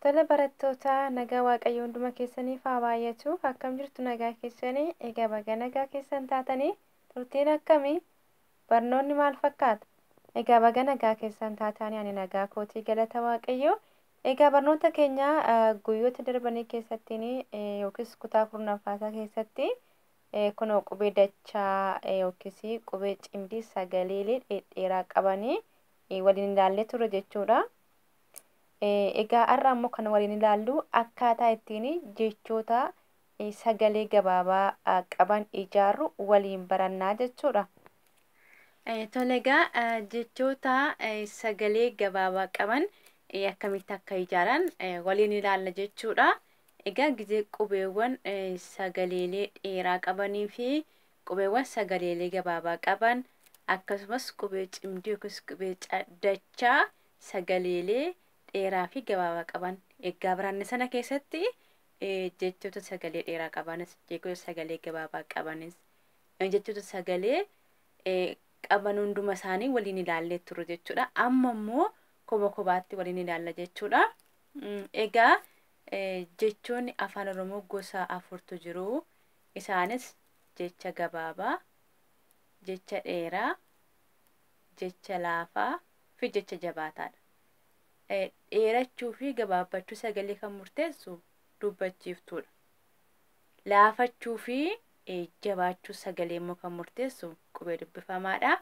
Tole barattoota nagaa waaqayyo hunduma keessaniif haa baay'atu. Akkam jirtu nagaa keessanii? Egaa baga nagaa keessan taatanii turtiin akkamii? Barnoonni maal fakkaata? Egaa baga nagaa keessan taatanii ani nagaa kootii galata waaqayyo. Egaa barnoota keenya guyyoota darbanii keessattiin yookiis kutaa kurnaffaasaa keessatti kunoo qubee dachaa yookiis qubee cimdii sagaleelee dheeraa qabanii waliin ilaallee turre jechuudha. Egaa har'a ammoo kan waliin ilaallu akkaataa ittiin jechoota sagalee gabaabaa qaban ijaarru waliin barannaa jechuudha. Tole egaa jechoota sagalee gabaabaa qaban akkamitti akka ijaaran waliin ilaalla jechuudha. Egaa gizee qubeewwan sagaleelee dheeraa qabanii fi qubeewwan sagaleelee gabaabaa qaban akkasumas qubee cimdii yookiis qubee dachaa sagaleelee dheeraa fi gabaabaa qaban egaa baranne sana keessatti jechoota sagalee dheeraa qabanis jechoota sagalee gabaabaa qabanis jechoota sagalee qaban hunduma isaanii waliin ilaallee turre jechuudha. Amma immoo koba kobaatti waliin ilaalla jechuudha. Egaa jechoonni afaan Oromoo gosa afurtu jiru. Isaanis jecha gabaabaa, jecha dheeraa, jecha laafaa fi jecha jabaataadha. Dheerachuu fi gabaabbachuu sagalee kan murteessu dubbachiiftuudha. Laafachuu fi jabaachuu sagalee immoo kan murteessu qubee dubbifamaadha.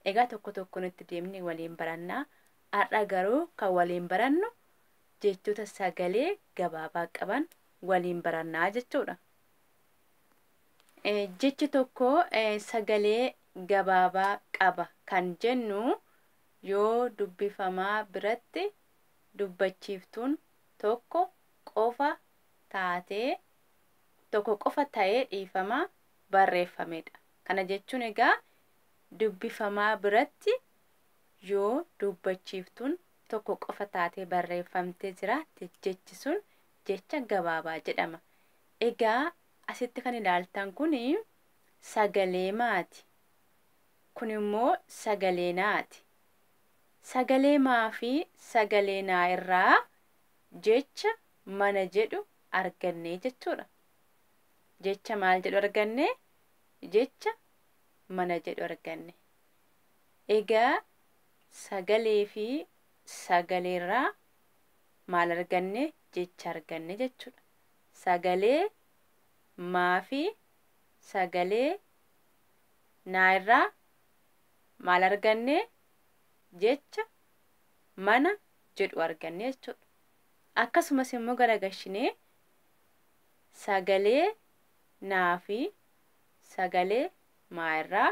Egaa tokko tokkoon itti deemnee waliin barannaa. Har'a garuu kan waliin barannu jechoota sagalee gabaabaa qaban waliin barannaa jechuudha. Jechi tokko sagalee gabaabaa qaba kan jennu yoo dubbifamaa biratti dubbachiiftuun tokko qofa ta'ee dhiifamaa barreeffamedha. Kana jechuun egaa dubbifamaa biratti yoo dubbachiiftuun tokko qofa taatee barreeffamtee jiraatte jechi sun jecha gabaabaa jedhama. Egaa asitti kan ilaaltan kun sagalee maati? Kun immoo sagalee naati. Sagalee maa fi sagalee naa irraa jecha mana jedhu arganne jechuudha. Jecha maal jedhu arganne? Jecha mana jedhu arganne. Egaa sagalee fi sagalee irraa maal arganne? Jecha arganne jechuudha. Sagalee maa fi sagalee naa irraa maal arganne? Jecha mana jedhu arganne jechuudha. Akkasumas immoo garagashinee sagalee naa fi sagalee maa irraa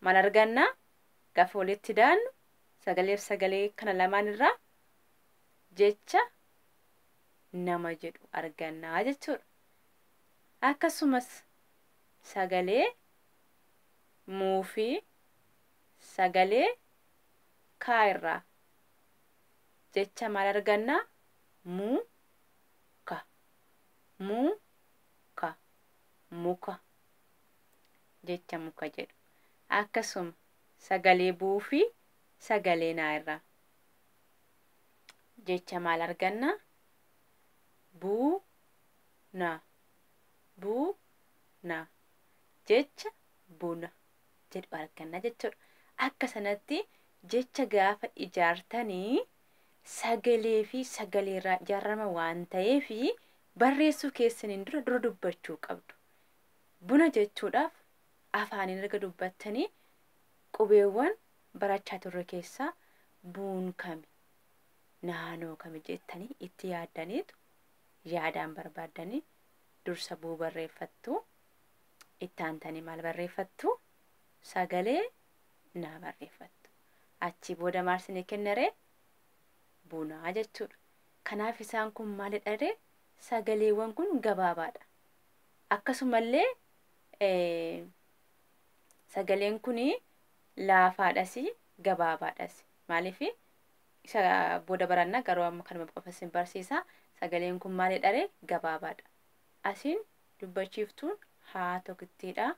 maal arganna? Gaafa walitti daannu sagalee fi sagalee kana lamaan irraa jecha nama jedhu arganna jechuudha. Akkasumas sagalee muu fi sagalee kaa irraa jecha maal arganna? Muka jecha muka jedhu. Akkasuma sagalee buu fi sagalee naa irraa jecha maal arganna? Buna jecha buna jedhu arganna jechuudha. Akka sanatti jecha gaafa ijaartanii sagalee fi sagalee irraa ijaarama waan ta'eef barreessuu keessaniin dura dubbachuu qabdu. Buna jechuudhaaf afaaniin erga dubbattanii qubeewwan barachaa turre keessaa buun kami? Naannoo kami jettanii itti yaaddaniitu yaadaan barbaaddanii dursa buu barreeffattu. Itti aantanii maal barreeffattu? Sagalee naa barreeffattu. Achi booda maal isinii kennaree? Bunaa jechuudha. Kanaaf isaan kun maalidha? Sagaleewwan kun gabaabaadha. Akkasumallee sagaleen kun laafaadhas gabaabaadhas. Maaliif isa booda barannaa garuu amma kanuma qofa isin barsiisa. Sagaleen kun maalidha? Gabaabaadha. Asiin dubbachiiftuun haa tokkittiidha.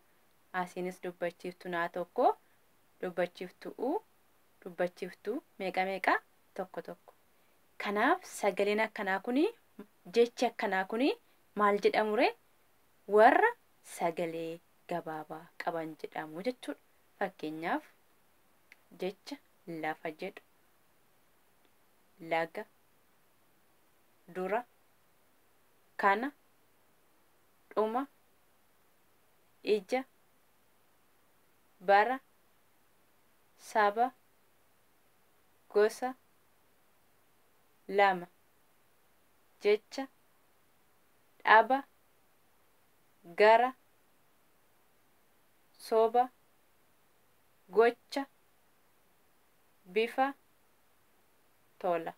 Asiinis dubbachiiftuun haa tokko. Dubbachiiftuu meeqa? Tokko. Kanaaf sagaleen akkanaa kuni jechi akkanaa kuni maal jedhamu ree? Warra sagalee gabaabaa qaban jedhamu jechuudha. Fakkeenyaaf jecha lafa jedhu, laga, dura, kana, dhuma, ija, bara, saba, gosa, lama, jecha, dhaba, gara, soba, gocha, bifa, tola.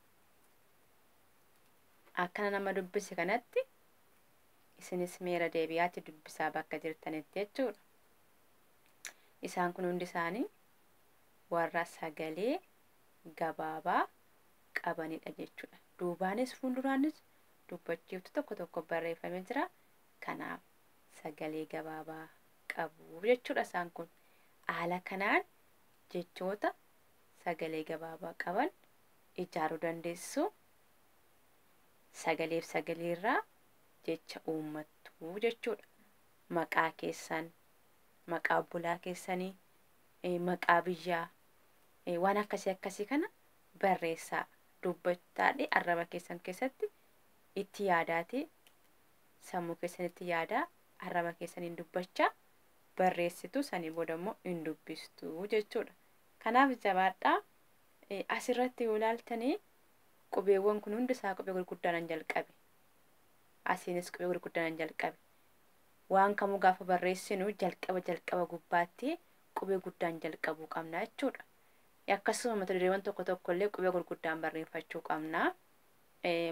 Akkana nama dubbise kanatti isinis meera deebi'aatti dubbisaa bakka jirtanitti jechuudha. Isaan kun hundi isaanii warra sagalee gabaabaa qabanidha jechuudha. Duubaanis fuulduraanis dubbachiiftu tokko tokko barreeffamee jira. Kanaaf sagalee gabaabaa qabu jechuudha isaan kun. Haala kanaan jechoota sagalee gabaabaa qaban ijaaruu dandeessu. Sagaleef sagaleerraa jecha uummattu jechuudha. Maqaa keessan, maqaa bulaa keessanii, maqaa biyyaa, waan akkasii kana barreessaa. Dubbattaadhe arraba keessan keessatti itti yaadaati. Sammuu keessanitti yaadaa arraba keessaniin dubbachaa barreessitu sanii booda immoo hin dubbistu jechuudha. Kanaaf jabaadhaa. Asirratti yoo ilaaltanii qubeewwan kun hundi isaa qubee gurguddaan jalqabe. Asiinis qubee gurguddaan jalqabe. Waan kamuu gaafa barreessinu jalqaba gubbaatti qubee guddaan jalqabuu qabna jechuudha. Akkasuma mata dureewwan tokko tokko illee qubee gurguddaan barreeffachuu qabna.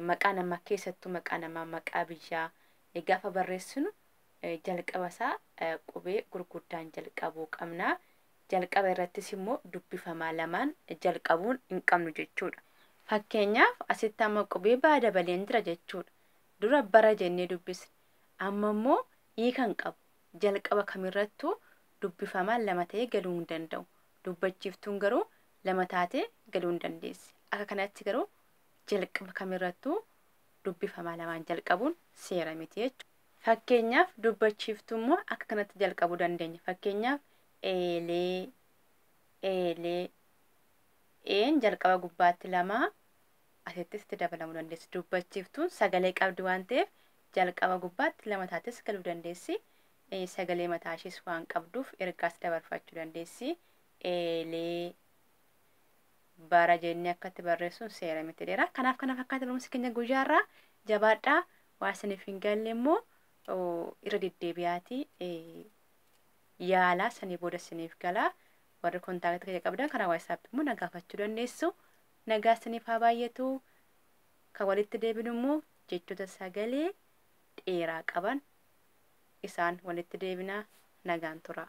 Maqaa namaa keessattuu maqaa namaa, maqaa biyyaa gaafa barreessinu jalqaba isaa qubee gurguddaan jalqabuu qabna. Jalqaba irrattis immoo dubbifamaa lamaan jalqabuun hin qabnu jechuudha. Fakkeenyaaf asitti amma qubee baa dabaleen jira jechuudha. Dura bara jennee dubbisne. Amma immoo hiikan qabu. Jalqaba kamirrattuu dubbifamaan lama ta'ee galuu hin danda'u. Dubbachiiftuun garuu lama taatee galuu hin dandeessi. Akka kanatti garuu jalqaba kamirrattuu dubbifamaa lamaan jalqabuun seera miti jechuudha. Fakkeenyaaf dubbachiiftuu immoo akka kanatti jalqabuu dandeenya. Fakkeenyaaf eelee, een jalqaba gubbaatti lama asittis itti dabalamuu dandeessi. Dubbachiiftuun sagalee qabdi waan ta'eef jalqaba gubbaatti lama taates galuu dandeessi. Sagalee mataa ishees waan qabduuf ergaas dabarfachuu dandeessi. Eelee bara jennee akkatti barreessuun seera miti dheeraa. Kanaaf kana fakkaata barumsa keenya guyyaarraa jabaadhaa. Waa isiniif hin galle immoo irra deddeebi'aatii yaalaa sanii booda isiniif galaa. Warri kontaaktii kee qabdan karaa WhatsApp immoo na gaafachuu dandeessu. Nagaa isiniif haa baay'atu. Kan walitti deebinu immoo jechoota sagalee dheeraa qaban isaan walitti deebinaa. Nagaan tura.